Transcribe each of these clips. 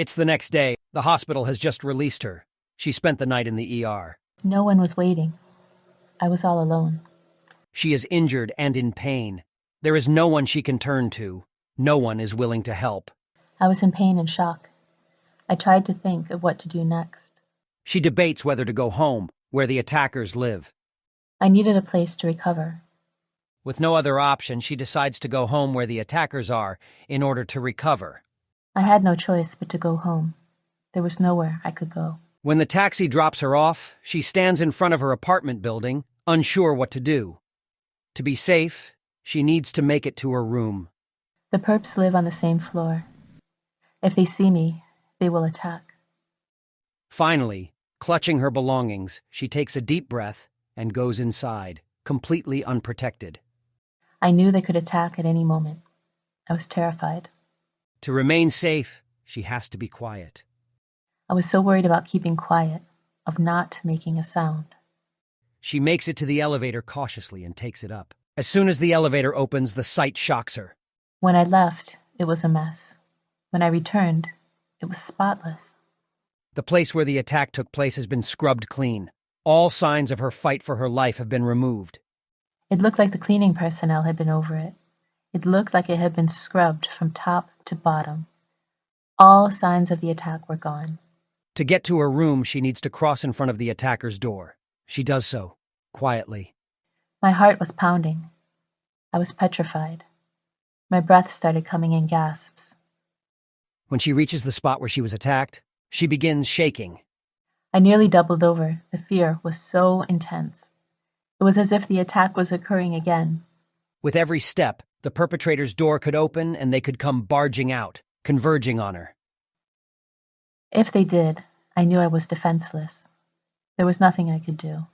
It's the next day. The hospital has just released her. She spent the night in the ER. No one was waiting. I was all alone. She is injured and in pain. There is no one she can turn to. No one is willing to help. I was in pain and shock. I tried to think of what to do next. She debates whether to go home, where the attackers live. I needed a place to recover. With no other option, she decides to go home where the attackers are in order to recover. I had no choice but to go home. There was nowhere I could go. When the taxi drops her off, she stands in front of her apartment building, unsure what to do. To be safe, she needs to make it to her room. The perps live on the same floor. If they see me, they will attack. Finally, clutching her belongings, she takes a deep breath and goes inside, completely unprotected. I knew they could attack at any moment. I was terrified. To remain safe, she has to be quiet. I was so worried about keeping quiet, of not making a sound. She makes it to the elevator cautiously and takes it up. As soon as the elevator opens, the sight shocks her. When I left, it was a mess. When I returned, it was spotless. The place where the attack took place has been scrubbed clean. All signs of her fight for her life have been removed. It looked like the cleaning personnel had been over it. It looked like it had been scrubbed from top to bottom. All signs of the attack were gone. To get to her room, she needs to cross in front of the attacker's door. She does so, quietly. My heart was pounding. I was petrified. My breath started coming in gasps. When she reaches the spot where she was attacked, she begins shaking. I nearly doubled over. The fear was so intense. It was as if the attack was occurring again. With every step, the perpetrator's door could open and they could come barging out, converging on her. If they did, I knew I was defenseless. There was nothing I could do.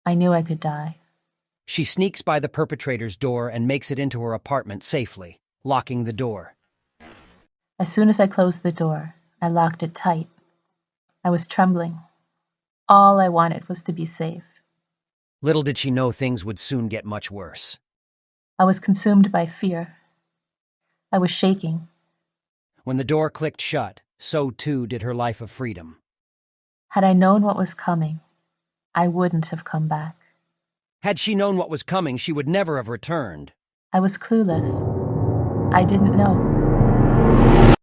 I knew I could die. She sneaks by the perpetrator's door and makes it into her apartment safely, locking the door. As soon as I closed the door, I locked it tight. I was trembling. All I wanted was to be safe. Little did she know things would soon get much worse. I was consumed by fear. I was shaking. When the door clicked shut, so too did her life of freedom. Had I known what was coming, I wouldn't have come back. Had she known what was coming, she would never have returned. I was clueless. I didn't know.